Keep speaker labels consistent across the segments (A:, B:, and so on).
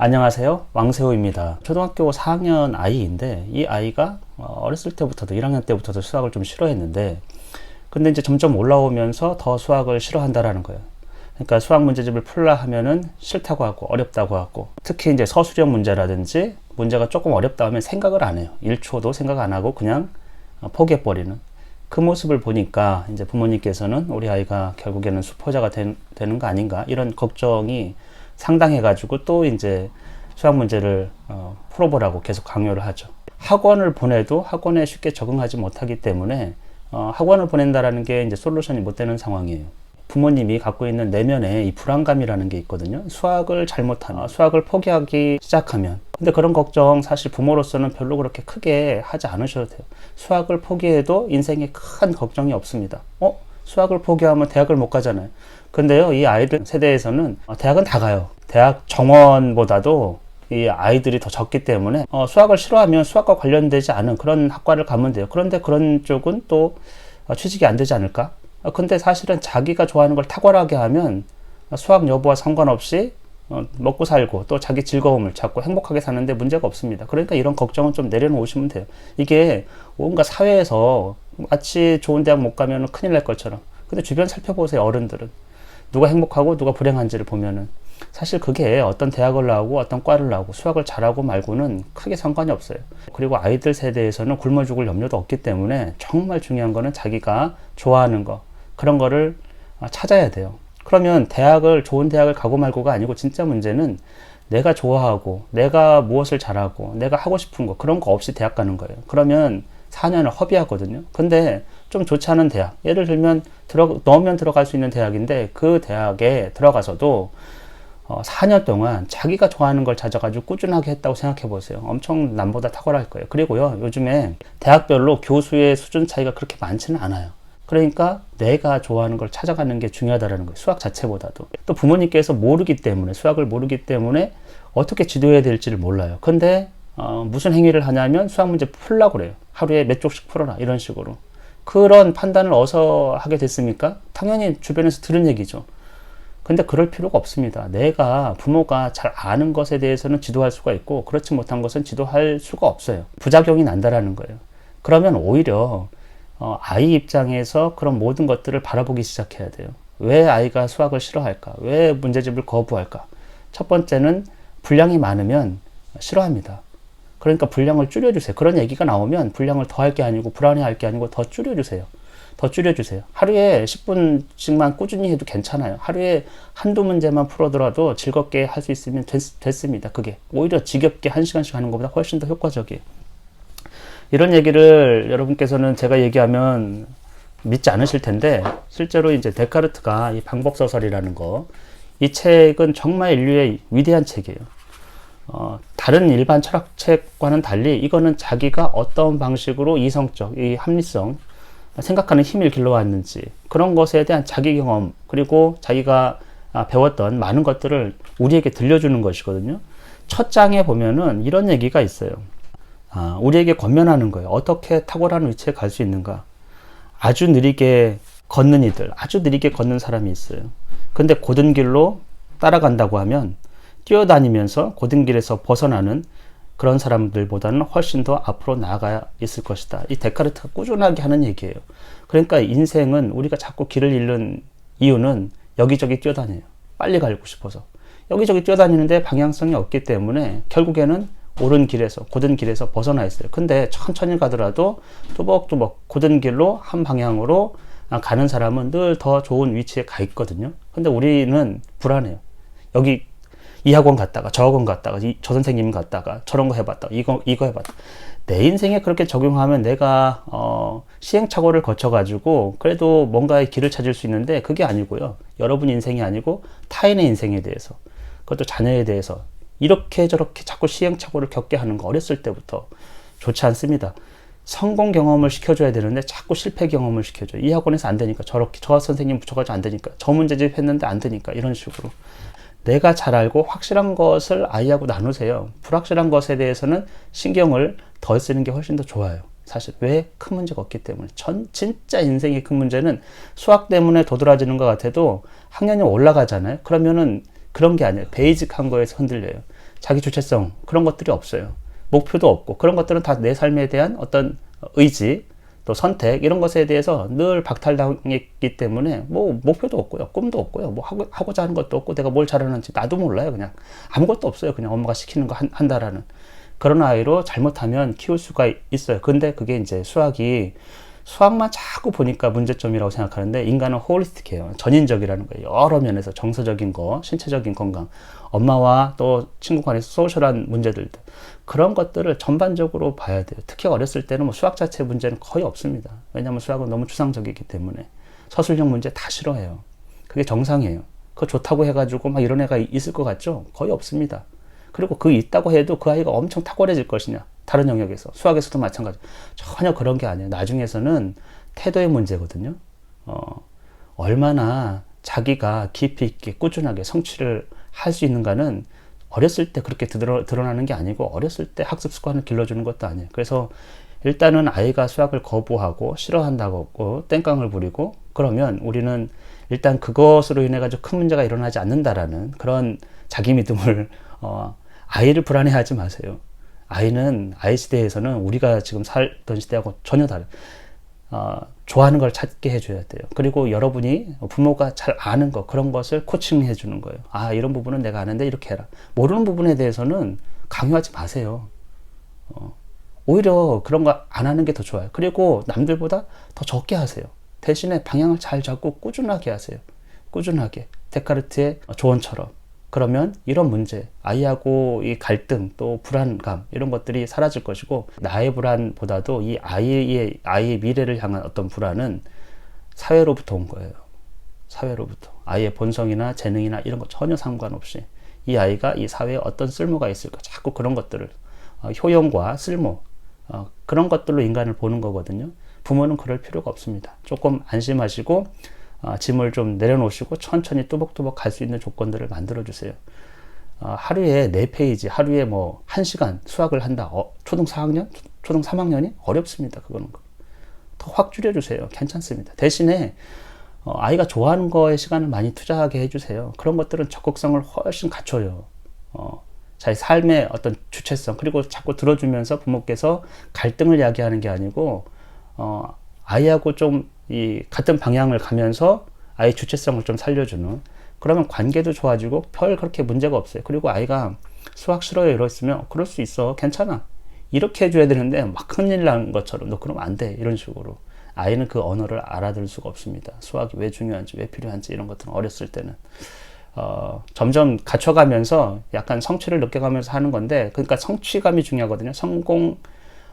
A: 안녕하세요. 왕세호입니다. 초등학교 4학년 아이인데 이 아이가 어렸을 때부터도 1학년 때부터도 수학을 좀 싫어했는데 근데 이제 점점 올라오면서 더 수학을 싫어한다라는 거예요. 그러니까 수학 문제집을 풀라 하면은 싫다고 하고 어렵다고 하고 특히 이제 서술형 문제라든지 문제가 조금 어렵다 하면 생각을 안 해요. 1초도 생각 안 하고 그냥 포기해버리는 그 모습을 보니까 이제 부모님께서는 우리 아이가 결국에는 수포자가 되는 거 아닌가 이런 걱정이 상당해가지고 또 이제 수학 문제를 풀어보라고 계속 강요를 하죠. 학원을 보내도 학원에 쉽게 적응하지 못하기 때문에 학원을 보낸다라는 게 이제 솔루션이 못 되는 상황이에요. 부모님이 갖고 있는 내면에 이 불안감이라는 게 있거든요. 수학을 잘못하면, 수학을 포기하기 시작하면. 근데 그런 걱정 사실 부모로서는 별로 그렇게 크게 하지 않으셔도 돼요. 수학을 포기해도 인생에 큰 걱정이 없습니다. 수학을 포기하면 대학을 못 가잖아요. 근데요, 이 아이들 세대에서는 대학은 다 가요. 대학 정원보다도 이 아이들이 더 적기 때문에 수학을 싫어하면 수학과 관련되지 않은 그런 학과를 가면 돼요. 그런데 그런 쪽은 또 취직이 안 되지 않을까? 근데 사실은 자기가 좋아하는 걸 탁월하게 하면 수학 여부와 상관없이 먹고 살고 또 자기 즐거움을 찾고 행복하게 사는데 문제가 없습니다. 그러니까 이런 걱정은 좀 내려놓으시면 돼요. 이게 뭔가 사회에서 마치 좋은 대학 못 가면 큰일 날 것처럼. 근데 주변 살펴보세요. 어른들은 누가 행복하고 누가 불행한지를 보면은 사실 그게 어떤 대학을 나오고 어떤 과를 나오고 수학을 잘하고 말고는 크게 상관이 없어요. 그리고 아이들 세대에서는 굶어 죽을 염려도 없기 때문에 정말 중요한 거는 자기가 좋아하는 거 그런 거를 찾아야 돼요. 그러면 좋은 대학을 가고 말고가 아니고 진짜 문제는 내가 좋아하고 내가 무엇을 잘하고 내가 하고 싶은 거 그런 거 없이 대학 가는 거예요. 그러면 4년을 허비하거든요. 근데 좀 좋지 않은 대학, 예를 들면 넣으면 들어갈 수 있는 대학인데 그 대학에 들어가서도 4년 동안 자기가 좋아하는 걸 찾아가지고 꾸준하게 했다고 생각해 보세요. 엄청 남보다 탁월할 거예요. 그리고요, 요즘에 대학별로 교수의 수준 차이가 그렇게 많지는 않아요. 그러니까 내가 좋아하는 걸 찾아가는 게 중요하다는 거예요. 수학 자체보다도. 또 부모님께서 수학을 모르기 때문에 어떻게 지도해야 될지를 몰라요. 근데 무슨 행위를 하냐면 수학 문제 풀라고 그래요. 하루에 몇 쪽씩 풀어라 이런 식으로. 그런 판단을 어디서 하게 됐습니까? 당연히 주변에서 들은 얘기죠. 근데 그럴 필요가 없습니다. 부모가 잘 아는 것에 대해서는 지도할 수가 있고 그렇지 못한 것은 지도할 수가 없어요. 부작용이 난다라는 거예요. 그러면 오히려 아이 입장에서 그런 모든 것들을 바라보기 시작해야 돼요. 왜 아이가 수학을 싫어할까? 왜 문제집을 거부할까? 첫 번째는 분량이 많으면 싫어합니다. 그러니까 분량을 줄여주세요. 그런 얘기가 나오면 분량을 더 할 게 아니고 불안해할 게 아니고 더 줄여주세요. 더 줄여주세요. 하루에 10분씩만 꾸준히 해도 괜찮아요. 하루에 한두 문제만 풀어더라도 즐겁게 할 수 있으면 됐습니다. 그게 오히려 지겹게 1시간씩 하는 것보다 훨씬 더 효과적이에요. 이런 얘기를 여러분께서는 제가 얘기하면 믿지 않으실 텐데 실제로 이제 데카르트가 이 방법소설이라는 이 책은 정말 인류의 위대한 책이에요. 다른 일반 철학책과는 달리 이거는 자기가 어떤 방식으로 이성적, 이 합리성, 생각하는 힘을 길러왔는지 그런 것에 대한 자기 경험 그리고 자기가 배웠던 많은 것들을 우리에게 들려주는 것이거든요. 첫 장에 보면은 이런 얘기가 있어요. 우리에게 권면하는 거예요. 어떻게 탁월한 위치에 갈 수 있는가. 아주 느리게 걷는 아주 느리게 걷는 사람이 있어요. 근데 고든 길로 따라간다고 하면 뛰어다니면서 고든 길에서 벗어나는 그런 사람들보다는 훨씬 더 앞으로 나아가 있을 것이다. 이 데카르트가 꾸준하게 하는 얘기예요. 그러니까 인생은 우리가 자꾸 길을 잃는 이유는 여기저기 뛰어다녀요. 빨리 가고 싶어서. 여기저기 뛰어다니는데 방향성이 없기 때문에 결국에는 옳은 길에서, 고든 길에서 벗어나 있어요. 근데 천천히 가더라도 뚜벅뚜벅 고든 길로 한 방향으로 가는 사람은 늘 더 좋은 위치에 가 있거든요. 근데 우리는 불안해요. 여기 이 학원 갔다가 저 학원 갔다가 저 선생님 갔다가 저런 거 해봤다가 이거 해봤다. 내 인생에 그렇게 적용하면 내가 시행착오를 거쳐가지고 그래도 뭔가의 길을 찾을 수 있는데 그게 아니고요. 여러분 인생이 아니고 타인의 인생에 대해서 그것도 자녀에 대해서 이렇게 저렇게 자꾸 시행착오를 겪게 하는 거 어렸을 때부터 좋지 않습니다. 성공 경험을 시켜줘야 되는데 자꾸 실패 경험을 시켜줘요. 이 학원에서 안 되니까 저렇게 저 선생님 붙여가지고 안 되니까 저 문제집 했는데 안 되니까 이런 식으로 내가 잘 알고 확실한 것을 아이하고 나누세요. 불확실한 것에 대해서는 신경을 덜 쓰는 게 훨씬 더 좋아요. 사실 왜? 큰 문제가 없기 때문에. 진짜 인생의 큰 문제는 수학 때문에 도드라지는 것 같아도 학년이 올라가잖아요. 그러면은 그런 게 아니에요. 베이직한 거에서 흔들려요. 자기 주체성 그런 것들이 없어요. 목표도 없고 그런 것들은 다 내 삶에 대한 어떤 의지 또 선택 이런 것에 대해서 늘 박탈당했기 때문에 뭐 목표도 없고요, 꿈도 없고요, 뭐 하고자 하는 것도 없고 내가 뭘 잘하는지 나도 몰라요. 그냥 아무것도 없어요. 그냥 엄마가 시키는 거 한다라는 그런 아이로 잘못하면 키울 수가 있어요. 근데 그게 이제 수학만 자꾸 보니까 문제점이라고 생각하는데, 인간은 홀리스틱해요. 전인적이라는 거예요. 여러 면에서 정서적인 거, 신체적인 건강, 엄마와 또 친구 간의 소셜한 문제들, 그런 것들을 전반적으로 봐야 돼요. 특히 어렸을 때는 뭐 수학 자체 문제는 거의 없습니다. 왜냐하면 수학은 너무 추상적이기 때문에. 서술형 문제 다 싫어해요. 그게 정상이에요. 그거 좋다고 해가지고 막 이런 애가 있을 것 같죠? 거의 없습니다. 그리고 그 있다고 해도 그 아이가 엄청 탁월해질 것이냐, 다른 영역에서, 수학에서도 마찬가지. 전혀 그런 게 아니에요. 나중에서는 태도의 문제거든요. 얼마나 자기가 깊이 있게 꾸준하게 성취를 할 수 있는가는 어렸을 때 그렇게 드러나는 게 아니고, 어렸을 때 학습 습관을 길러주는 것도 아니에요. 그래서 일단은 아이가 수학을 거부하고 싫어한다고 땡깡을 부리고 그러면 우리는 일단 그것으로 인해 가지고 큰 문제가 일어나지 않는다라는 그런 자기 믿음을 아이를 불안해하지 마세요. 아이는, 아이 시대에서는 우리가 지금 살던 시대하고 전혀 다른, 좋아하는 걸 찾게 해줘야 돼요. 그리고 여러분이 부모가 잘 아는 거, 그런 것을 코칭해 주는 거예요. 아, 이런 부분은 내가 아는데 이렇게 해라. 모르는 부분에 대해서는 강요하지 마세요. 오히려 그런 거 안 하는 게 더 좋아요. 그리고 남들보다 더 적게 하세요. 대신에 방향을 잘 잡고 꾸준하게 하세요. 꾸준하게. 데카르트의 조언처럼. 그러면 이런 문제, 아이하고 이 갈등, 또 불안감, 이런 것들이 사라질 것이고, 나의 불안보다도 이 아이의 미래를 향한 어떤 불안은 사회로부터 온 거예요. 사회로부터. 아이의 본성이나 재능이나 이런 거 전혀 상관없이 이 아이가 이 사회에 어떤 쓸모가 있을까, 자꾸 그런 것들을, 효용과 쓸모, 그런 것들로 인간을 보는 거거든요. 부모는 그럴 필요가 없습니다. 조금 안심하시고 짐을 좀 내려놓으시고 천천히 뚜벅뚜벅 갈 수 있는 조건들을 만들어 주세요. 하루에 4페이지, 하루에 뭐 1시간 수학을 한다. 초등 4학년? 초등 3학년이? 어렵습니다. 그거는. 더 확 줄여주세요. 괜찮습니다. 대신에 아이가 좋아하는 거에 시간을 많이 투자하게 해주세요. 그런 것들은 적극성을 훨씬 갖춰요. 자기 삶의 어떤 주체성, 그리고 자꾸 들어주면서 부모께서 갈등을 야기하는 게 아니고 아이하고 좀 이 같은 방향을 가면서 아이 주체성을 좀 살려주는, 그러면 관계도 좋아지고 별 그렇게 문제가 없어요. 그리고 아이가 수학 싫어요 이랬으면 그럴 수 있어, 괜찮아, 이렇게 해줘야 되는데 막 큰일 난 것처럼 너 그러면 안 돼, 이런 식으로. 아이는 그 언어를 알아들을 수가 없습니다. 수학이 왜 중요한지, 왜 필요한지, 이런 것들은 어렸을 때는 점점 갖춰가면서 약간 성취를 느껴가면서 하는 건데, 그러니까 성취감이 중요하거든요. 성공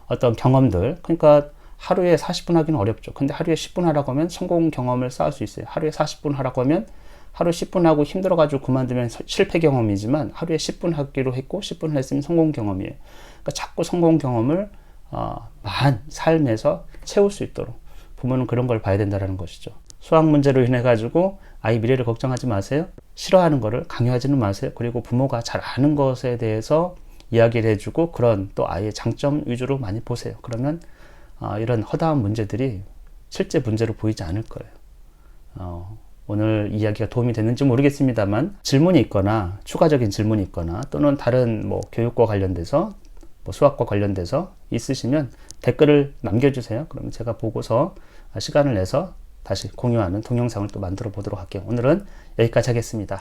A: 어떤 경험들. 그러니까 하루에 40분 하기는 어렵죠. 근데 하루에 10분 하라고 하면 성공 경험을 쌓을 수 있어요. 하루에 40분 하라고 하면 하루 10분 하고 힘들어가지고 그만두면 실패 경험이지만, 하루에 10분 하기로 했고 10분 했으면 성공 경험이에요. 그러니까 자꾸 성공 경험을 삶에서 채울 수 있도록 부모는 그런 걸 봐야 된다는 것이죠. 수학 문제로 인해 가지고 아이 미래를 걱정하지 마세요. 싫어하는 거를 강요하지는 마세요. 그리고 부모가 잘 아는 것에 대해서 이야기를 해주고, 그런 또 아이의 장점 위주로 많이 보세요. 그러면 이런 허다한 문제들이 실제 문제로 보이지 않을 거예요. 오늘 이야기가 도움이 됐는지 모르겠습니다만, 질문이 있거나 추가적인 질문이 있거나 또는 다른 뭐 교육과 관련돼서, 뭐 수학과 관련돼서 있으시면 댓글을 남겨주세요. 그러면 제가 보고서 시간을 내서 다시 공유하는 동영상을 또 만들어 보도록 할게요. 오늘은 여기까지 하겠습니다.